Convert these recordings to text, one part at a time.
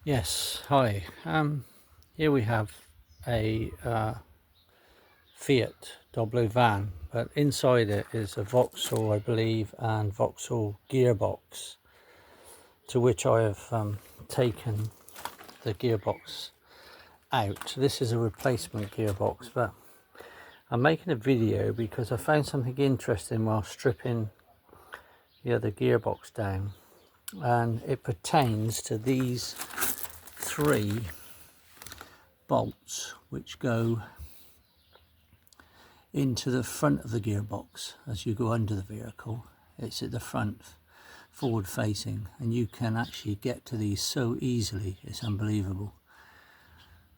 Yes, hi. Here we have a Fiat Doblo van, but inside it is a Vauxhall, I believe, and Vauxhall gearbox, to which I have taken the gearbox out. This is a replacement gearbox, but I'm making a video because I found something interesting while stripping the other gearbox down, and it pertains to these three bolts which go into the front of the gearbox as you go under the vehicle. It's at the front, forward facing, and you can actually get to these so easily, it's unbelievable.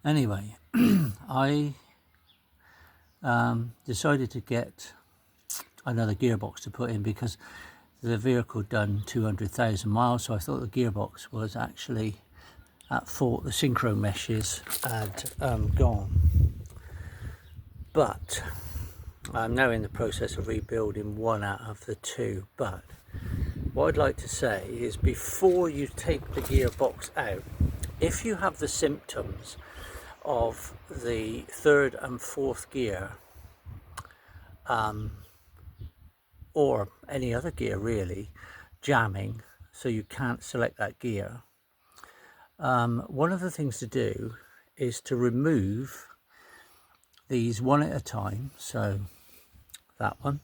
Anyway, I decided to get another gearbox to put in because the vehicle done 200,000 miles, so I thought the gearbox was actually at fault. The synchro meshes had gone, but I'm now in the process of rebuilding one out of the two. But what I'd like to say is, before you take the gearbox out, if you have the symptoms of the third and fourth gear, or any other gear really, jamming so you can't select that gear, one of the things to do is to remove these one at a time. So that one,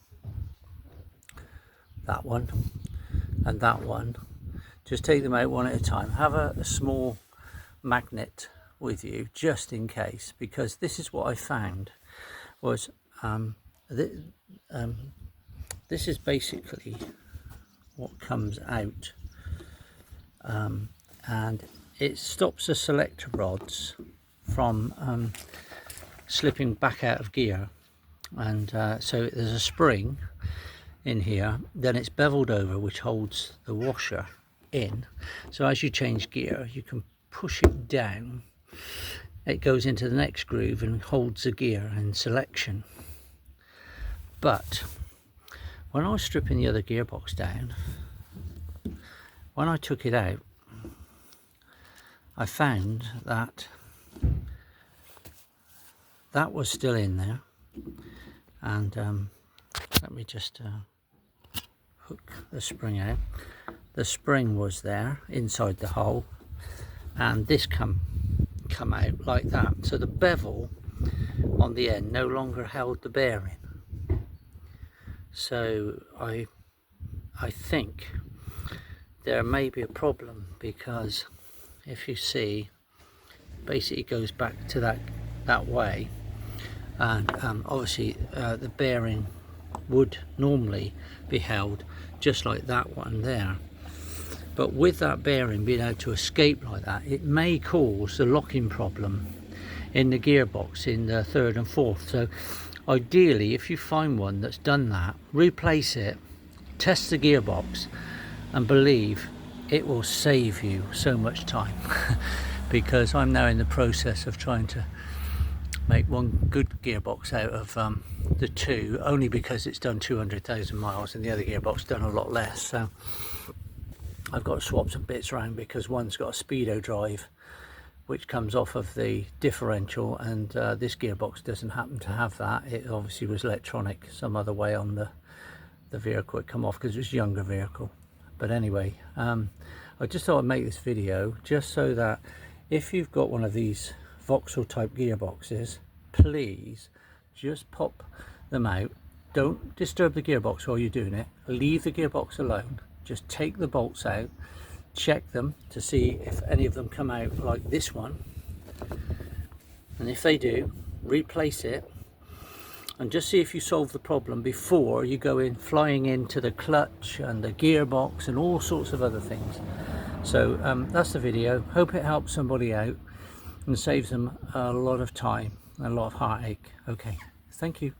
and that one. Just take them out one at a time. Have a small magnet with you just in case, because this is what I found was this is basically what comes out, and it stops the selector rods from slipping back out of gear. And so there's a spring in here, then it's beveled over, which holds the washer in. So as you change gear, you can push it down, it goes into the next groove and holds the gear in selection. But when I was stripping the other gearbox down, when I took it out, I found that that was still in there. And let me just hook the spring out. The spring was there inside the hole, and this come out like that. So the bevel on the end no longer held the bearing. So I think there may be a problem, because if you see, basically it goes back to that way, and obviously the bearing would normally be held just like that one there, but with that bearing being able to escape like that, it may cause the locking problem in the gearbox in the third and fourth. So ideally, if you find one that's done that, replace it, test the gearbox, and believe it will save you so much time. Because I'm now in the process of trying to make one good gearbox out of the two, only because it's done 200,000 miles and the other gearbox done a lot less. So I've got to swap some bits around, because one's got a speedo drive which comes off of the differential, and this gearbox doesn't happen to have that. It obviously was electronic some other way on the vehicle. It come off because it was a younger vehicle. But anyway, I just thought I'd make this video just so that if you've got one of these Vauxhall type gearboxes, please just pop them out. Don't disturb the gearbox while you're doing it. Leave the gearbox alone. Just take the bolts out, check them to see if any of them come out like this one, and if they do, replace it, and just see if you solve the problem before you go in flying into the clutch and the gearbox and all sorts of other things. So that's the video. Hope it helps somebody out and saves them a lot of time and a lot of heartache. Okay, thank you.